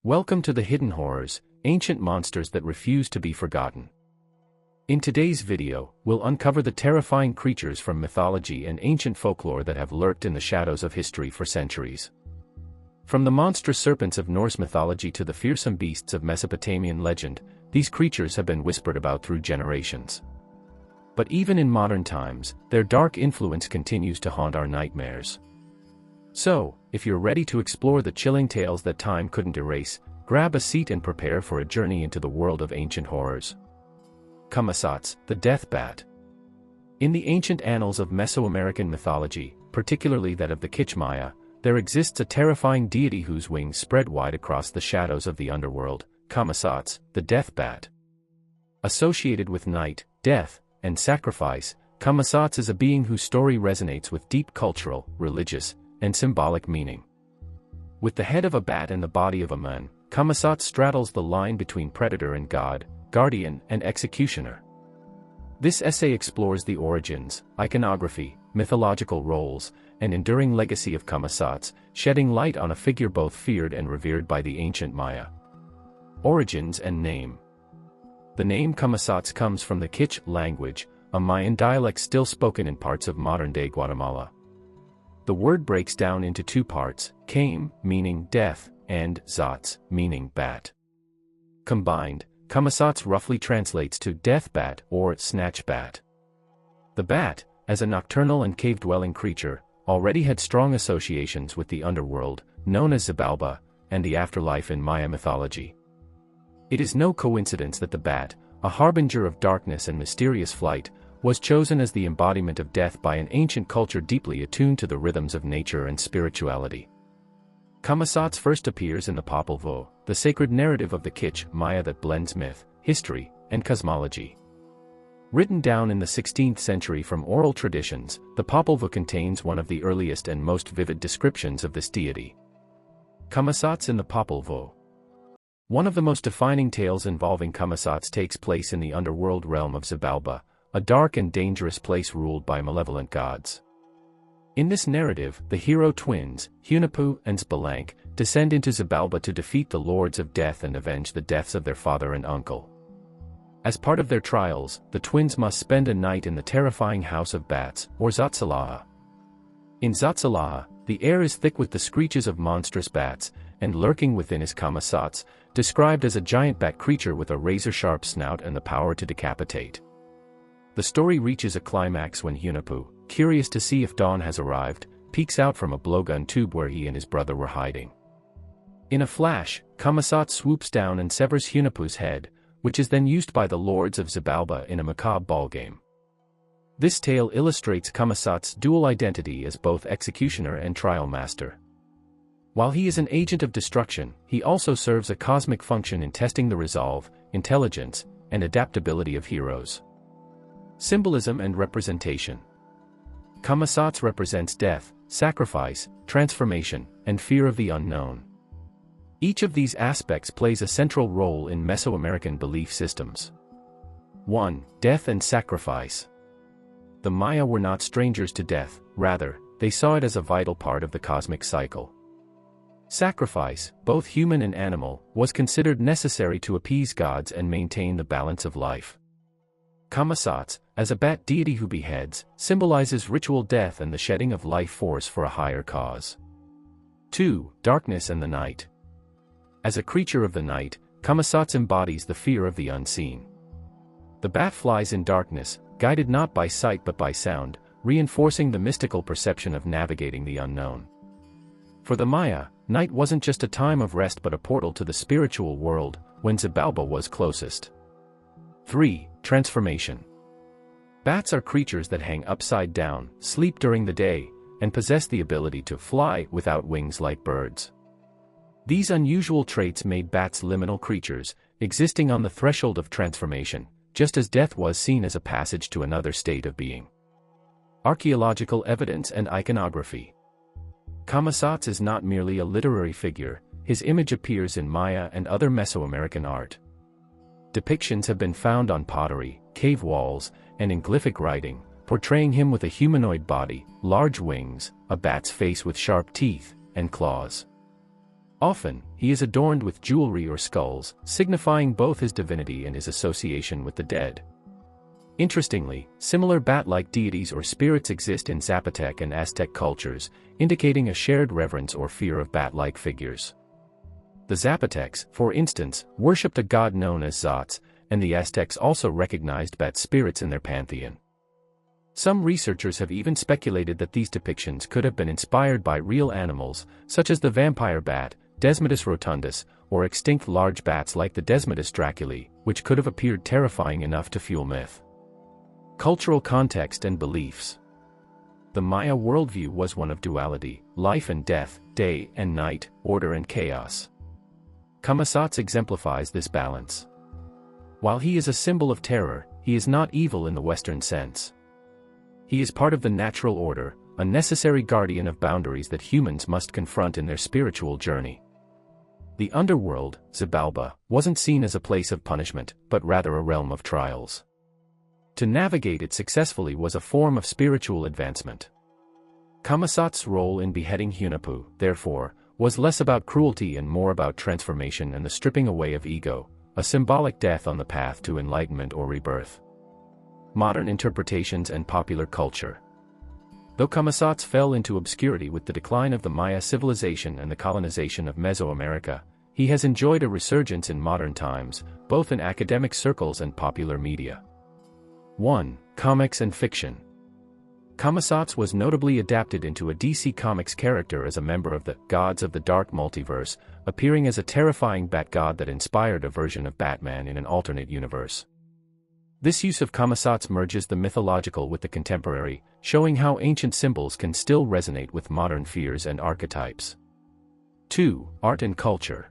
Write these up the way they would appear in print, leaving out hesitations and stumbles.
Welcome to the Hidden Horrors, ancient monsters that refuse to be forgotten. In today's video, we'll uncover the terrifying creatures from mythology and ancient folklore that have lurked in the shadows of history for centuries. From the monstrous serpents of Norse mythology to the fearsome beasts of Mesopotamian legend, these creatures have been whispered about through generations. But even in modern times, their dark influence continues to haunt our nightmares. So, if you're ready to explore the chilling tales that time couldn't erase, grab a seat and prepare for a journey into the world of ancient horrors. Kamisats, the death bat. In the ancient annals of Mesoamerican mythology, particularly that of the Quiche Maya, there exists a terrifying deity whose wings spread wide across the shadows of the underworld, Kamisats, the death bat. Associated with night, death, and sacrifice, Kamisats is a being whose story resonates with deep cultural, religious, and symbolic meaning. With the head of a bat and the body of a man, Kamisats straddles the line between predator and god, guardian and executioner. This essay explores the origins, iconography, mythological roles, and enduring legacy of Kamisats, shedding light on a figure both feared and revered by the ancient Maya. Origins and name. The name Kamisats comes from the Quiche language, a Mayan dialect still spoken in parts of modern-day Guatemala. The word breaks down into two parts, Kame, meaning death, and Zats, meaning bat. Combined, Kamisats roughly translates to death bat or snatch bat. The bat, as a nocturnal and cave-dwelling creature, already had strong associations with the underworld, known as Xibalba, and the afterlife in Maya mythology. It is no coincidence that the bat, a harbinger of darkness and mysterious flight, was chosen as the embodiment of death by an ancient culture deeply attuned to the rhythms of nature and spirituality. Kamisats first appears in the Popol Vuh, the sacred narrative of the Quiche Maya that blends myth, history, and cosmology. Written down in the 16th century from oral traditions, the Popol Vuh contains one of the earliest and most vivid descriptions of this deity. Kamisats in the Popol Vuh. One of the most defining tales involving Kamisats takes place in the underworld realm of Xibalba, a dark and dangerous place ruled by malevolent gods. In this narrative, the hero twins, Hunahpu and Xbalanque, descend into Xibalba to defeat the lords of death and avenge the deaths of their father and uncle. As part of their trials, the twins must spend a night in the terrifying House of Bats, or Zatsalaha. In Zatsalaha, the air is thick with the screeches of monstrous bats, and lurking within is Kamisats, described as a giant bat creature with a razor-sharp snout and the power to decapitate. The story reaches a climax when Hunahpu, curious to see if dawn has arrived, peeks out from a blowgun tube where he and his brother were hiding. In a flash, Kamisats swoops down and severs Hunahpu's head, which is then used by the lords of Xibalba in a macabre ballgame. This tale illustrates Kamisats' dual identity as both executioner and trial master. While he is an agent of destruction, he also serves a cosmic function in testing the resolve, intelligence, and adaptability of heroes. Symbolism and representation. Kamisats represents death, sacrifice, transformation, and fear of the unknown. Each of these aspects plays a central role in Mesoamerican belief systems. 1. Death and sacrifice. The Maya were not strangers to death, rather, they saw it as a vital part of the cosmic cycle. Sacrifice, both human and animal, was considered necessary to appease gods and maintain the balance of life. Kamisats, as a bat deity who beheads, symbolizes ritual death and the shedding of life force for a higher cause. 2. Darkness and the night. As a creature of the night, Kamisats embodies the fear of the unseen. The bat flies in darkness, guided not by sight but by sound, reinforcing the mystical perception of navigating the unknown. For the Maya, night wasn't just a time of rest but a portal to the spiritual world, when Xibalba was closest. 3. Transformation. Bats are creatures that hang upside down, sleep during the day, and possess the ability to fly without wings like birds. These unusual traits made bats liminal creatures, existing on the threshold of transformation, just as death was seen as a passage to another state of being. Archaeological evidence and iconography. Kamisats is not merely a literary figure, his image appears in Maya and other Mesoamerican art. Depictions have been found on pottery, cave walls, and in glyphic writing, portraying him with a humanoid body, large wings, a bat's face with sharp teeth, and claws. Often, he is adorned with jewelry or skulls, signifying both his divinity and his association with the dead. Interestingly, similar bat-like deities or spirits exist in Zapotec and Aztec cultures, indicating a shared reverence or fear of bat-like figures. The Zapotecs, for instance, worshipped a god known as Zots, and the Aztecs also recognized bat spirits in their pantheon. Some researchers have even speculated that these depictions could have been inspired by real animals, such as the vampire bat, Desmodus rotundus, or extinct large bats like the Desmodus draculae, which could have appeared terrifying enough to fuel myth. Cultural context and beliefs. The Maya worldview was one of duality, life and death, day and night, order and chaos. Kamasa's exemplifies this balance. While he is a symbol of terror, he is not evil in the Western sense. He is part of the natural order, a necessary guardian of boundaries that humans must confront in their spiritual journey. The underworld, Xibalba, wasn't seen as a place of punishment, but rather a realm of trials. To navigate it successfully was a form of spiritual advancement. Kamasa's role in beheading Hunahpu, therefore, was less about cruelty and more about transformation and the stripping away of ego, a symbolic death on the path to enlightenment or rebirth. Modern interpretations and popular culture. Though Kamasa's fell into obscurity with the decline of the Maya civilization and the colonization of Mesoamerica, he has enjoyed a resurgence in modern times, both in academic circles and popular media. 1. Comics and fiction. Kamasa's was notably adapted into a DC Comics character as a member of the Gods of the Dark Multiverse, appearing as a terrifying bat god that inspired a version of Batman in an alternate universe. This use of Kamasa's merges the mythological with the contemporary, showing how ancient symbols can still resonate with modern fears and archetypes. 2. Art and culture.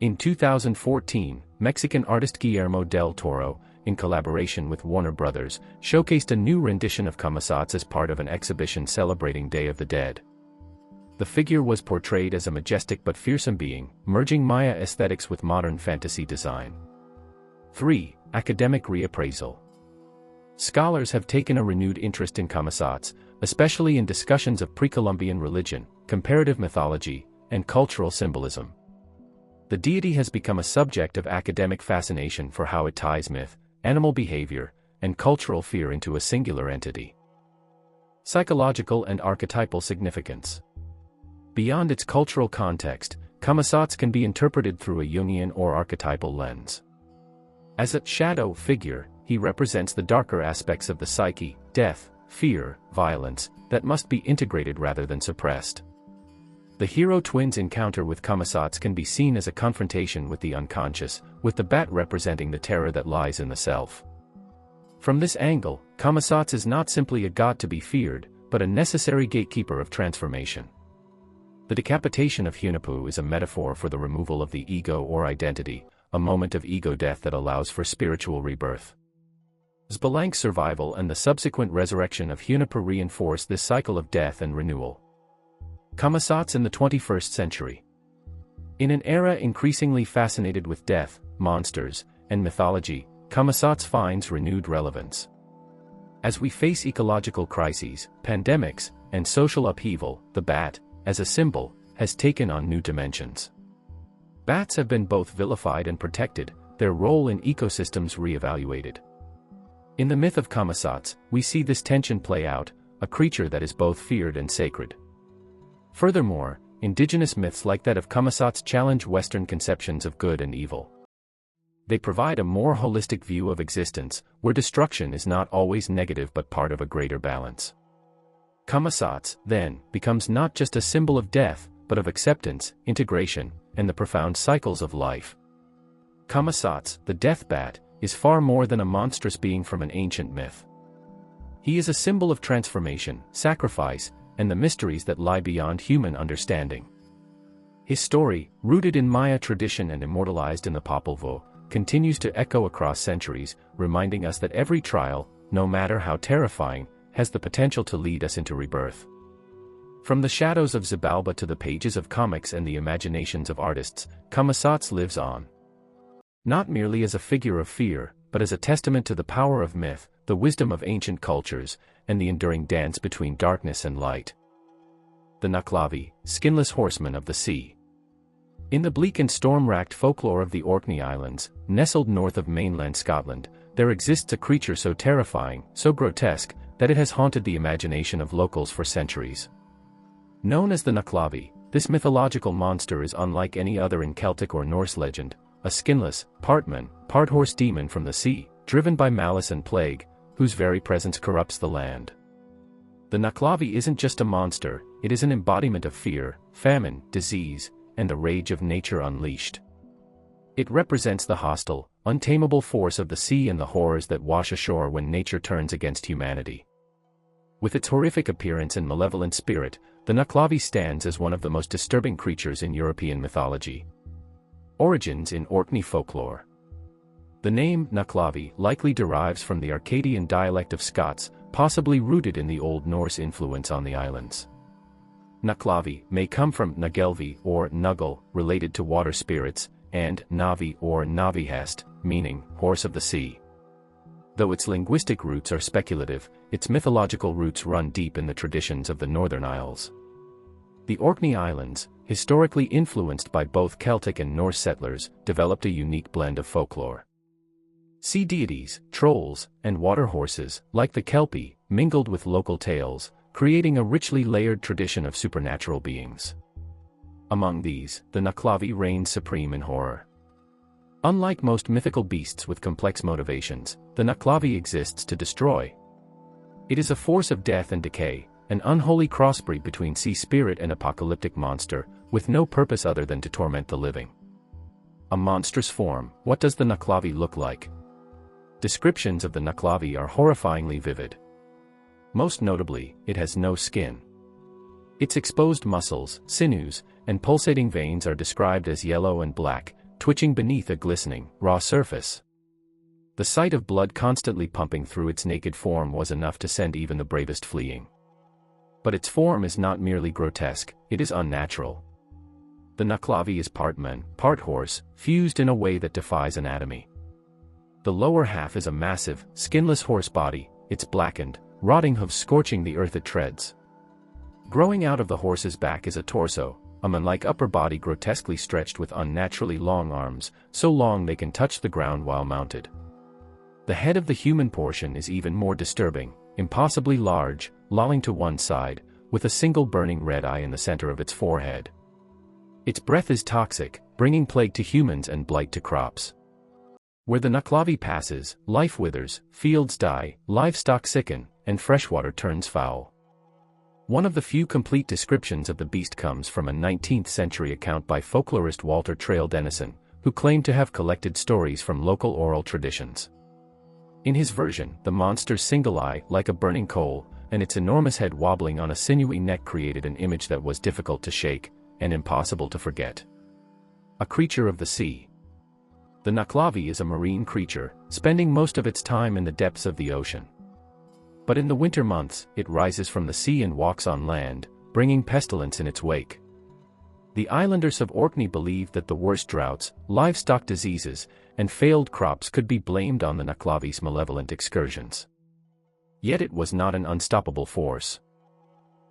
In 2014, Mexican artist Guillermo del Toro, in collaboration with Warner Brothers, showcased a new rendition of Kamasa's as part of an exhibition celebrating Day of the Dead. The figure was portrayed as a majestic but fearsome being, merging Maya aesthetics with modern fantasy design. 3. Academic reappraisal. Scholars have taken a renewed interest in Kamasa's, especially in discussions of pre-Columbian religion, comparative mythology, and cultural symbolism. The deity has become a subject of academic fascination for how it ties myth, animal behavior, and cultural fear into a singular entity. Psychological and archetypal significance. Beyond its cultural context, Kamasa's can be interpreted through a Jungian or archetypal lens. As a shadow figure, he represents the darker aspects of the psyche, death, fear, violence, that must be integrated rather than suppressed. The hero twins' encounter with Kamasa's can be seen as a confrontation with the unconscious, with the bat representing the terror that lies in the self. From this angle, Kamasa's is not simply a god to be feared, but a necessary gatekeeper of transformation. The decapitation of Hunahpu is a metaphor for the removal of the ego or identity, a moment of ego death that allows for spiritual rebirth. Xbalank's survival and the subsequent resurrection of Hunahpu reinforce this cycle of death and renewal. Kamasa's in the 21st century. In an era increasingly fascinated with death, monsters, and mythology, Kamasa's finds renewed relevance. As we face ecological crises, pandemics, and social upheaval, the bat, as a symbol, has taken on new dimensions. Bats have been both vilified and protected, their role in ecosystems re-evaluated. In the myth of Kamasa's, we see this tension play out, a creature that is both feared and sacred. Furthermore, indigenous myths like that of Kamasa's challenge Western conceptions of good and evil. They provide a more holistic view of existence, where destruction is not always negative but part of a greater balance. Kamasa's, then, becomes not just a symbol of death, but of acceptance, integration, and the profound cycles of life. Kamasa's, the death bat, is far more than a monstrous being from an ancient myth. He is a symbol of transformation, sacrifice, and the mysteries that lie beyond human understanding. His story, rooted in Maya tradition and immortalized in the Popol Vuh, continues to echo across centuries, reminding us that every trial, no matter how terrifying, has the potential to lead us into rebirth. From the shadows of Xibalba to the pages of comics and the imaginations of artists, Kamasa's lives on. Not merely as a figure of fear, but as a testament to the power of myth, the wisdom of ancient cultures, and the enduring dance between darkness and light. The Naklavi, skinless horsemen of the sea. In the bleak and storm-racked folklore of the Orkney Islands, nestled north of mainland Scotland, there exists a creature so terrifying, so grotesque, that it has haunted the imagination of locals for centuries. Known as the Nuchlavi, this mythological monster is unlike any other in Celtic or Norse legend, a skinless, part-man, part-horse demon from the sea, driven by malice and plague, whose very presence corrupts the land. The Nuchlavi isn't just a monster, it is an embodiment of fear, famine, disease, and the rage of nature unleashed. It represents the hostile, untamable force of the sea and the horrors that wash ashore when nature turns against humanity. With its horrific appearance and malevolent spirit, the Nuchlavi stands as one of the most disturbing creatures in European mythology. Origins in Orkney folklore. The name Nuchlavi likely derives from the Arcadian dialect of Scots, possibly rooted in the Old Norse influence on the islands. Nuchlavi may come from Nugelvi or Nuggle, related to water spirits, and Navi or Navihest, meaning horse of the sea. Though its linguistic roots are speculative, its mythological roots run deep in the traditions of the Northern Isles. The Orkney Islands, historically influenced by both Celtic and Norse settlers, developed a unique blend of folklore. Sea deities, trolls, and water horses, like the Kelpie, mingled with local tales, creating a richly layered tradition of supernatural beings. Among these, the Nuchlavi reigns supreme in horror. Unlike most mythical beasts with complex motivations, the Nuchlavi exists to destroy. It is a force of death and decay, an unholy crossbreed between sea spirit and apocalyptic monster, with no purpose other than to torment the living. A monstrous form, what does the Nuchlavi look like? Descriptions of the Nuchlavi are horrifyingly vivid. Most notably, it has no skin. Its exposed muscles, sinews, and pulsating veins are described as yellow and black, twitching beneath a glistening, raw surface. The sight of blood constantly pumping through its naked form was enough to send even the bravest fleeing. But its form is not merely grotesque, it is unnatural. The Nuchlavi is part man, part horse, fused in a way that defies anatomy. The lower half is a massive, skinless horse body, its blackened, rotting hooves scorching the earth it treads. Growing out of the horse's back is a torso, a man-like upper body grotesquely stretched with unnaturally long arms, so long they can touch the ground while mounted. The head of the human portion is even more disturbing, impossibly large, lolling to one side, with a single burning red eye in the center of its forehead. Its breath is toxic, bringing plague to humans and blight to crops. Where the Nuchlavi passes, life withers, fields die, livestock sicken, and freshwater turns foul. One of the few complete descriptions of the beast comes from a 19th-century account by folklorist Walter Traill Dennison, who claimed to have collected stories from local oral traditions. In his version, the monster's single eye, like a burning coal, and its enormous head wobbling on a sinewy neck created an image that was difficult to shake, and impossible to forget. A creature of the sea. The Nuchlavi is a marine creature, spending most of its time in the depths of the ocean. But in the winter months, it rises from the sea and walks on land, bringing pestilence in its wake. The islanders of Orkney believed that the worst droughts, livestock diseases, and failed crops could be blamed on the Nuchlavi's malevolent excursions. Yet it was not an unstoppable force.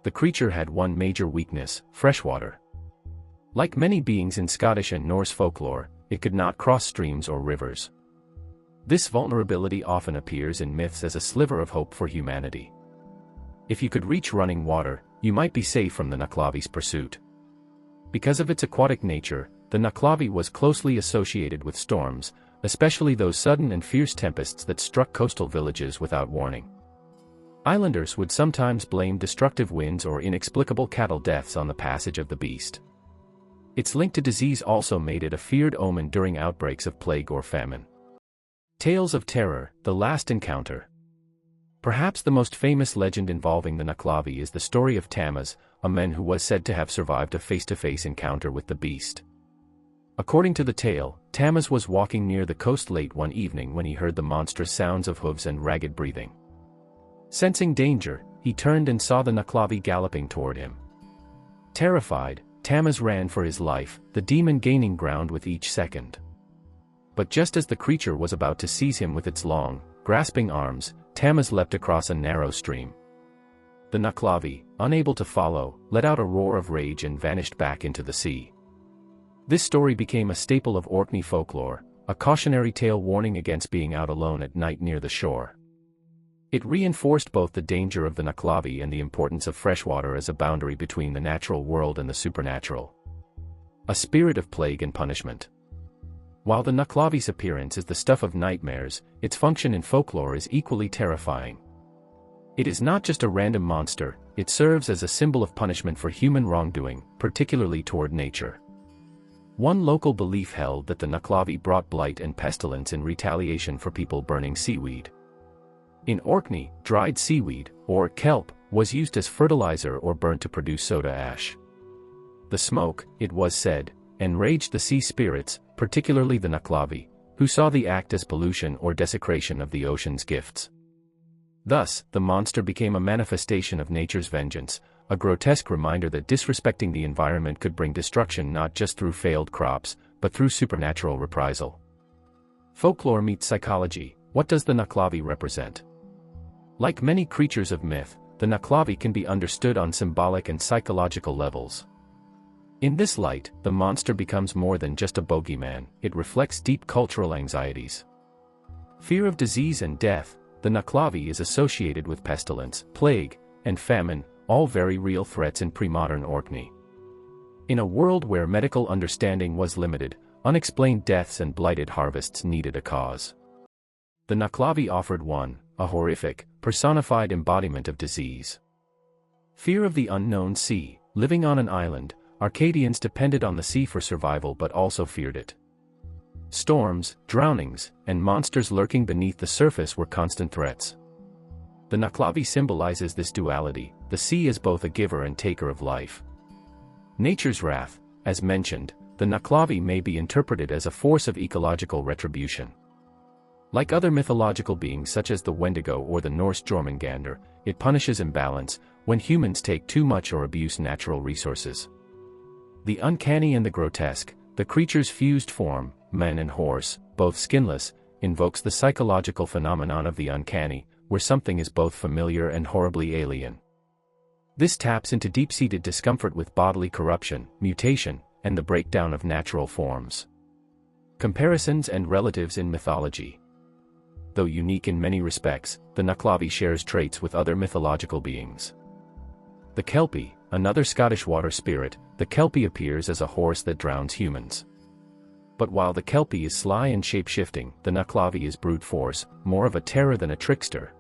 The creature had one major weakness: freshwater. Like many beings in Scottish and Norse folklore, it could not cross streams or rivers. This vulnerability often appears in myths as a sliver of hope for humanity. If you could reach running water, you might be safe from the Nuchlavi's pursuit. Because of its aquatic nature, the Nuchlavi was closely associated with storms, especially those sudden and fierce tempests that struck coastal villages without warning. Islanders would sometimes blame destructive winds or inexplicable cattle deaths on the passage of the beast. Its link to disease also made it a feared omen during outbreaks of plague or famine. Tales of Terror, the Last Encounter. Perhaps the most famous legend involving the Nuchlavi is the story of Tammuz, a man who was said to have survived a face-to-face encounter with the beast. According to the tale, Tammuz was walking near the coast late one evening when he heard the monstrous sounds of hooves and ragged breathing. Sensing danger, he turned and saw the Nuchlavi galloping toward him. Terrified, Tammuz ran for his life, the demon gaining ground with each second. But just as the creature was about to seize him with its long, grasping arms, Tammuz leapt across a narrow stream. The Nuchlavi, unable to follow, let out a roar of rage and vanished back into the sea. This story became a staple of Orkney folklore, a cautionary tale warning against being out alone at night near the shore. It reinforced both the danger of the Nuchlavi and the importance of freshwater as a boundary between the natural world and the supernatural. A spirit of plague and punishment. While the Nuchlavi's appearance is the stuff of nightmares, its function in folklore is equally terrifying. It is not just a random monster, it serves as a symbol of punishment for human wrongdoing, particularly toward nature. One local belief held that the Nuchlavi brought blight and pestilence in retaliation for people burning seaweed. In Orkney, dried seaweed, or kelp, was used as fertilizer or burnt to produce soda ash. The smoke, it was said, enraged the sea spirits, particularly the Nuchlavi, who saw the act as pollution or desecration of the ocean's gifts. Thus, the monster became a manifestation of nature's vengeance, a grotesque reminder that disrespecting the environment could bring destruction not just through failed crops, but through supernatural reprisal. Folklore meets psychology. What does the Nuchlavi represent? Like many creatures of myth, the Nuchlavi can be understood on symbolic and psychological levels. In this light, the monster becomes more than just a bogeyman, it reflects deep cultural anxieties. Fear of disease and death, the Nuchlavi is associated with pestilence, plague, and famine, all very real threats in pre-modern Orkney. In a world where medical understanding was limited, unexplained deaths and blighted harvests needed a cause. The Nuchlavi offered a horrific, personified embodiment of disease. Fear of the unknown sea, living on an island, Arcadians depended on the sea for survival but also feared it. Storms, drownings, and monsters lurking beneath the surface were constant threats. The Nuchlavi symbolizes this duality, the sea is both a giver and taker of life. Nature's wrath, as mentioned, the Nuchlavi may be interpreted as a force of ecological retribution. Like other mythological beings such as the Wendigo or the Norse Jormungandr, it punishes imbalance, when humans take too much or abuse natural resources. The uncanny and the grotesque, the creature's fused form, man and horse, both skinless, invokes the psychological phenomenon of the uncanny, where something is both familiar and horribly alien. This taps into deep-seated discomfort with bodily corruption, mutation, and the breakdown of natural forms. Comparisons and relatives in mythology. Though unique in many respects, the Nuchlavi shares traits with other mythological beings. The Kelpie, another Scottish water spirit, the Kelpie appears as a horse that drowns humans. But while the Kelpie is sly and shape-shifting, the Nuchlavi is brute force, more of a terror than a trickster.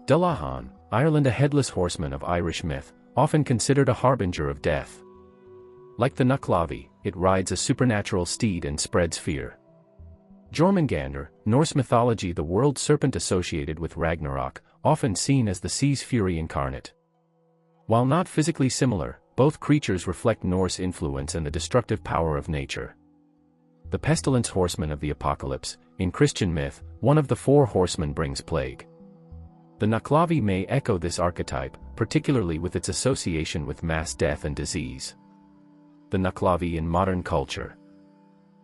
Dullahan, Ireland, a headless horseman of Irish myth, often considered a harbinger of death. Like the Nuchlavi, it rides a supernatural steed and spreads fear. Jormungandr, Norse mythology, the world serpent associated with Ragnarok, often seen as the sea's fury incarnate. While not physically similar, both creatures reflect Norse influence and the destructive power of nature. The pestilence horseman of the apocalypse, in Christian myth, one of the four horsemen brings plague. The Nuchlavi may echo this archetype, particularly with its association with mass death and disease. The Nuchlavi in modern culture.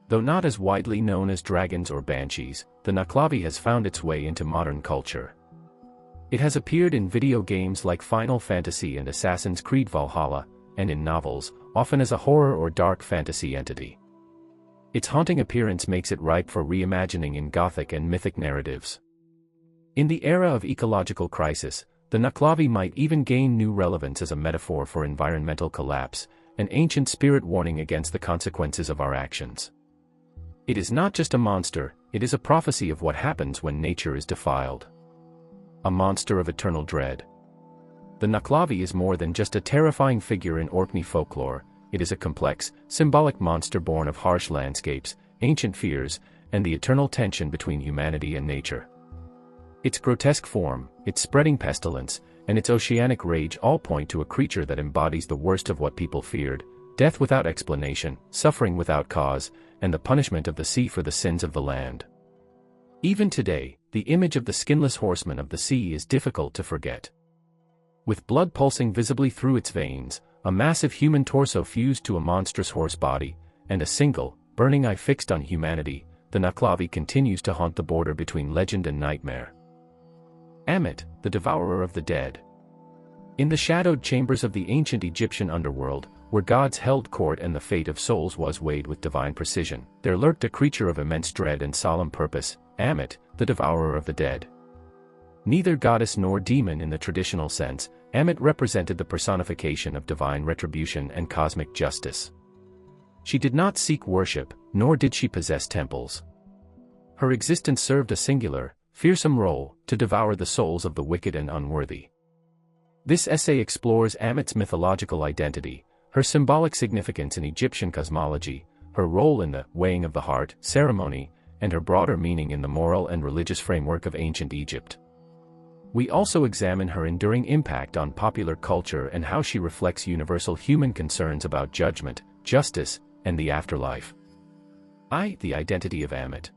Though not as widely known as dragons or banshees, the Nuchlavi has found its way into modern culture. It has appeared in video games like Final Fantasy and Assassin's Creed Valhalla, and in novels, often as a horror or dark fantasy entity. Its haunting appearance makes it ripe for reimagining in Gothic and mythic narratives. In the era of ecological crisis, the Nuchlavi might even gain new relevance as a metaphor for environmental collapse, an ancient spirit warning against the consequences of our actions. It is not just a monster, it is a prophecy of what happens when nature is defiled. A monster of eternal dread. The Nuchlavi is more than just a terrifying figure in Orkney folklore, it is a complex, symbolic monster born of harsh landscapes, ancient fears, and the eternal tension between humanity and nature. Its grotesque form, its spreading pestilence, and its oceanic rage all point to a creature that embodies the worst of what people feared: death without explanation, suffering without cause, and the punishment of the sea for the sins of the land. Even today, the image of the skinless horseman of the sea is difficult to forget. With blood pulsing visibly through its veins, a massive human torso fused to a monstrous horse body, and a single, burning eye fixed on humanity, the Nuchlavi continues to haunt the border between legend and nightmare. Ammit, the devourer of the dead. In the shadowed chambers of the ancient Egyptian underworld, where gods held court and the fate of souls was weighed with divine precision, there lurked a creature of immense dread and solemn purpose, Ammit, the devourer of the dead. Neither goddess nor demon in the traditional sense, Ammit represented the personification of divine retribution and cosmic justice. She did not seek worship, nor did she possess temples. Her existence served a singular, fearsome role, to devour the souls of the wicked and unworthy. This essay explores Ammit's mythological identity, her symbolic significance in Egyptian cosmology, her role in the weighing of the heart ceremony, and her broader meaning in the moral and religious framework of ancient Egypt. We also examine her enduring impact on popular culture and how she reflects universal human concerns about judgment, justice, and the afterlife. The identity of Ammit.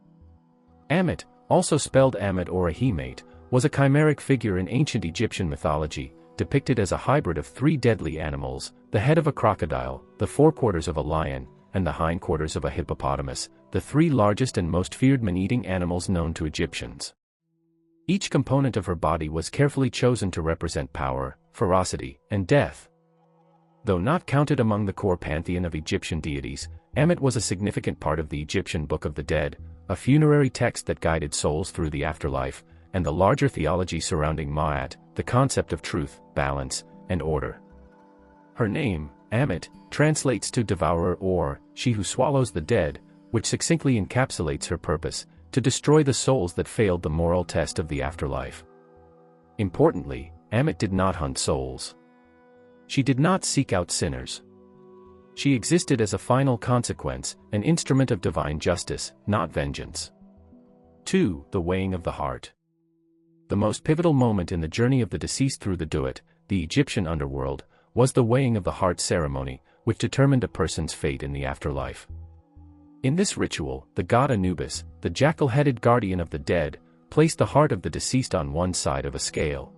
Ammit, also spelled Ammit or Ahimate, was a chimeric figure in ancient Egyptian mythology, depicted as a hybrid of three deadly animals, the head of a crocodile, the forequarters of a lion, and the hindquarters of a hippopotamus, the three largest and most feared man-eating animals known to Egyptians. Each component of her body was carefully chosen to represent power, ferocity, and death. Though not counted among the core pantheon of Egyptian deities, Ammit was a significant part of the Egyptian Book of the Dead, a funerary text that guided souls through the afterlife, and the larger theology surrounding Ma'at, the concept of truth, balance, and order. Her name, Ammit, translates to devourer or she who swallows the dead, which succinctly encapsulates her purpose, to destroy the souls that failed the moral test of the afterlife. Importantly, Ammit did not hunt souls. She did not seek out sinners. She existed as a final consequence, an instrument of divine justice, not vengeance. 2. The weighing of the heart. The most pivotal moment in the journey of the deceased through the Duat, the Egyptian underworld, was the weighing of the heart ceremony, which determined a person's fate in the afterlife. In this ritual, the god Anubis, the jackal-headed guardian of the dead, placed the heart of the deceased on one side of a scale.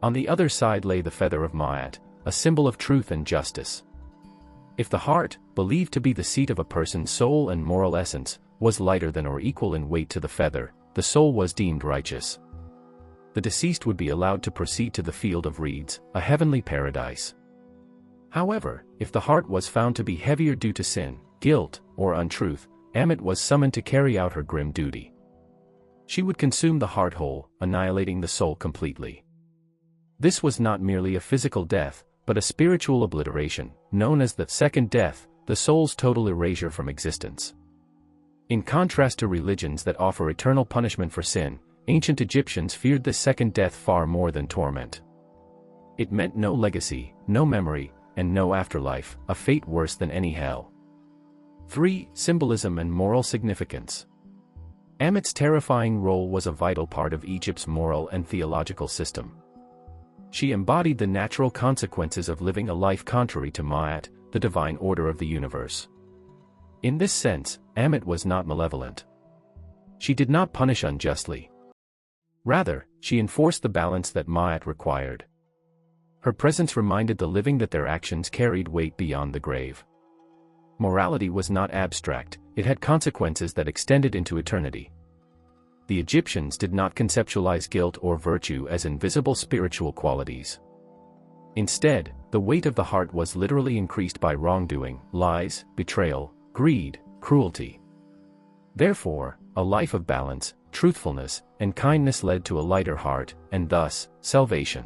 On the other side lay the feather of Ma'at, a symbol of truth and justice. If the heart, believed to be the seat of a person's soul and moral essence, was lighter than or equal in weight to the feather, the soul was deemed righteous. The deceased would be allowed to proceed to the field of reeds, a heavenly paradise. However, if the heart was found to be heavier due to sin, guilt, or untruth, Ammit was summoned to carry out her grim duty. She would consume the heart whole, annihilating the soul completely. This was not merely a physical death, but a spiritual obliteration, known as the second death, the soul's total erasure from existence. In contrast to religions that offer eternal punishment for sin, ancient Egyptians feared the second death far more than torment. It meant no legacy, no memory, and no afterlife, a fate worse than any hell. 3. Symbolism and moral significance. Ammit's terrifying role was a vital part of Egypt's moral and theological system. She embodied the natural consequences of living a life contrary to Ma'at, the divine order of the universe. In this sense, Ammit was not malevolent. She did not punish unjustly. Rather, she enforced the balance that Ma'at required. Her presence reminded the living that their actions carried weight beyond the grave. Morality was not abstract, it had consequences that extended into eternity. The Egyptians did not conceptualize guilt or virtue as invisible spiritual qualities. Instead, the weight of the heart was literally increased by wrongdoing, lies, betrayal, greed, cruelty. Therefore, a life of balance, truthfulness, and kindness led to a lighter heart, and thus, salvation.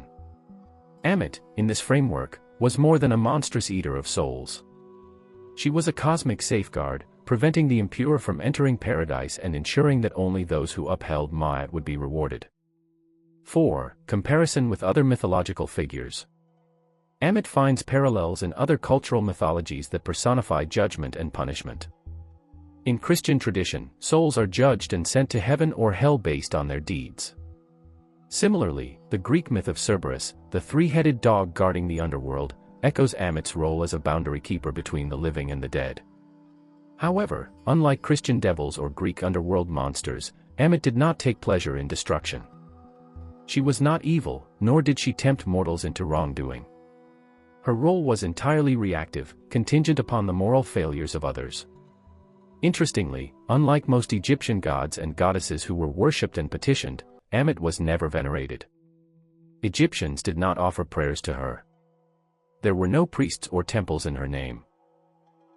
Ammit, in this framework, was more than a monstrous eater of souls. She was a cosmic safeguard, preventing the impure from entering paradise and ensuring that only those who upheld Ma'at would be rewarded. 4. Comparison with other mythological figures. Ammit finds parallels in other cultural mythologies that personify judgment and punishment. In Christian tradition, souls are judged and sent to heaven or hell based on their deeds. Similarly, the Greek myth of Cerberus, the three-headed dog guarding the underworld, echoes Ammit's role as a boundary keeper between the living and the dead. However, unlike Christian devils or Greek underworld monsters, Ammit did not take pleasure in destruction. She was not evil, nor did she tempt mortals into wrongdoing. Her role was entirely reactive, contingent upon the moral failures of others. Interestingly, unlike most Egyptian gods and goddesses who were worshipped and petitioned, Ammit was never venerated. Egyptians did not offer prayers to her. there were no priests or temples in her name.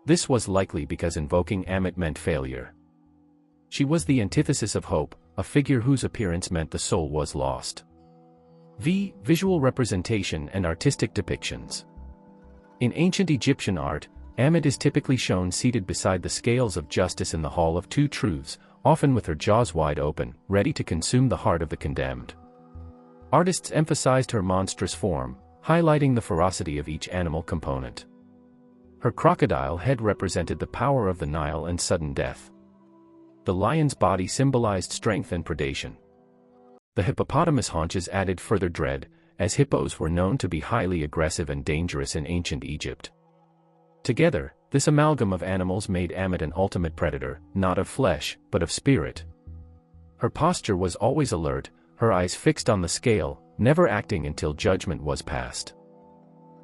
This was likely because invoking Ammit meant failure. She was the antithesis of hope, a figure whose appearance meant the soul was lost. Visual representation and artistic depictions. In ancient Egyptian art, Ammit is typically shown seated beside the scales of justice in the Hall of Two Truths, often with her jaws wide open, ready to consume the heart of the condemned. Artists emphasized her monstrous form, highlighting the ferocity of each animal component. Her crocodile head represented the power of the Nile and sudden death. The lion's body symbolized strength and predation. The hippopotamus haunches added further dread, as hippos were known to be highly aggressive and dangerous in ancient Egypt. Together, this amalgam of animals made Ammit an ultimate predator, not of flesh, but of spirit. Her posture was always alert, her eyes fixed on the scale, never acting until judgment was passed.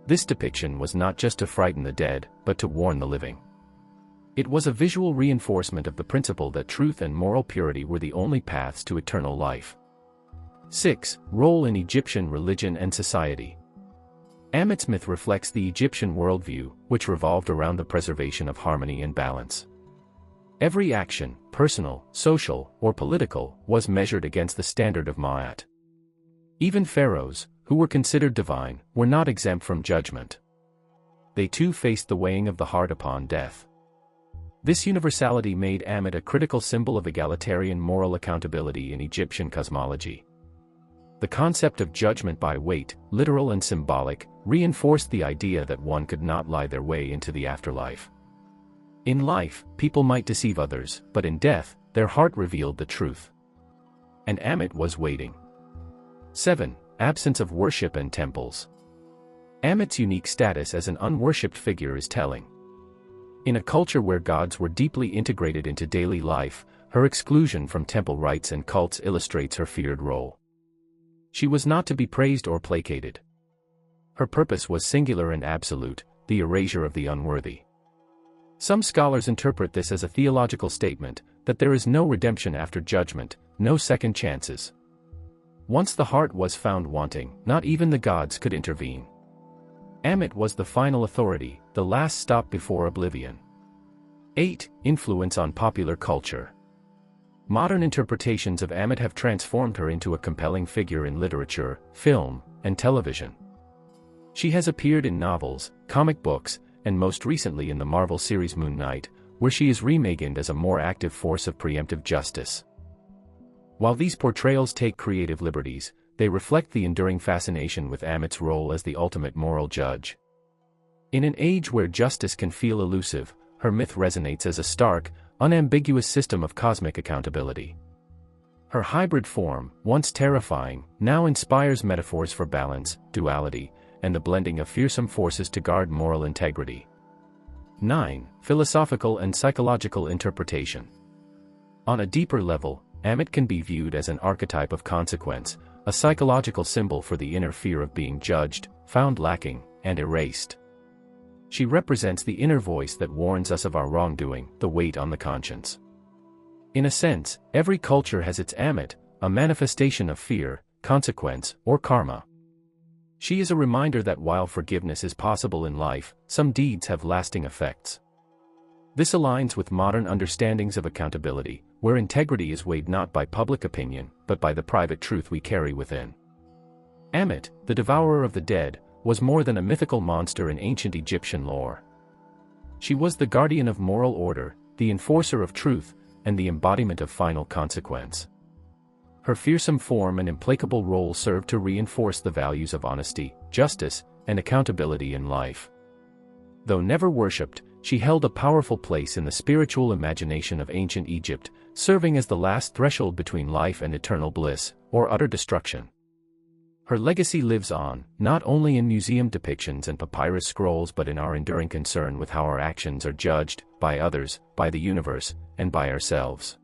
This depiction was not just to frighten the dead, but to warn the living. It was a visual reinforcement of the principle that truth and moral purity were the only paths to eternal life. 6. Role in Egyptian religion and society. Ammit's myth reflects the Egyptian worldview, which revolved around the preservation of harmony and balance. Every action, personal, social, or political, was measured against the standard of Ma'at. Even pharaohs, who were considered divine, were not exempt from judgment. They too faced the weighing of the heart upon death. This universality made Ammit a critical symbol of egalitarian moral accountability in Egyptian cosmology. The concept of judgment by weight, literal and symbolic, reinforced the idea that one could not lie their way into the afterlife. In life, people might deceive others, but in death, their heart revealed the truth. And Ammit was waiting. 7. Absence of worship and temples. Ammit's unique status as an unworshipped figure is telling. In a culture where gods were deeply integrated into daily life, her exclusion from temple rites and cults illustrates her feared role. She was not to be praised or placated. Her purpose was singular and absolute, the erasure of the unworthy. Some scholars interpret this as a theological statement, that there is no redemption after judgment, no second chances. Once the heart was found wanting, not even the gods could intervene. Ammit was the final authority, the last stop before oblivion. 8. Influence on popular culture. Modern interpretations of Ammit have transformed her into a compelling figure in literature, film, and television. She has appeared in novels, comic books, and most recently in the Marvel series Moon Knight, where she is reimagined as a more active force of preemptive justice. While these portrayals take creative liberties, they reflect the enduring fascination with Ammit's role as the ultimate moral judge. In an age where justice can feel elusive, her myth resonates as a stark, unambiguous system of cosmic accountability. Her hybrid form, once terrifying, now inspires metaphors for balance, duality, and the blending of fearsome forces to guard moral integrity. 9. Philosophical and psychological interpretation. On a deeper level, Ammit can be viewed as an archetype of consequence, a psychological symbol for the inner fear of being judged, found lacking, and erased. She represents the inner voice that warns us of our wrongdoing, the weight on the conscience. In a sense, every culture has its Ammit, a manifestation of fear, consequence, or karma. She is a reminder that while forgiveness is possible in life, some deeds have lasting effects. This aligns with modern understandings of accountability, where integrity is weighed not by public opinion, but by the private truth we carry within. Ammit, the devourer of the dead, was more than a mythical monster in ancient Egyptian lore. She was the guardian of moral order, the enforcer of truth, and the embodiment of final consequence. Her fearsome form and implacable role served to reinforce the values of honesty, justice, and accountability in life. Though never worshipped, she held a powerful place in the spiritual imagination of ancient Egypt, serving as the last threshold between life and eternal bliss, or utter destruction. Her legacy lives on, not only in museum depictions and papyrus scrolls but in our enduring concern with how our actions are judged, by others, by the universe, and by ourselves.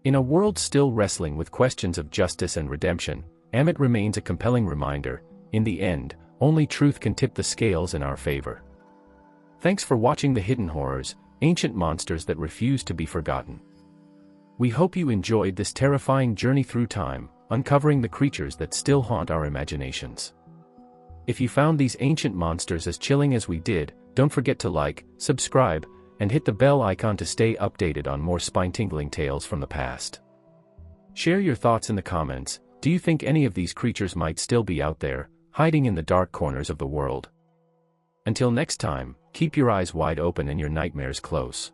In a world still wrestling with questions of justice and redemption, Ammit remains a compelling reminder, in the end, only truth can tip the scales in our favor. Thanks for watching The Hidden Horrors, ancient monsters that refuse to be forgotten. We hope you enjoyed this terrifying journey through time, uncovering the creatures that still haunt our imaginations. If you found these ancient monsters as chilling as we did, don't forget to like, subscribe, and hit the bell icon to stay updated on more spine-tingling tales from the past. Share your thoughts in the comments. Do you think any of these creatures might still be out there, hiding in the dark corners of the world? Until next time, keep your eyes wide open and your nightmares close.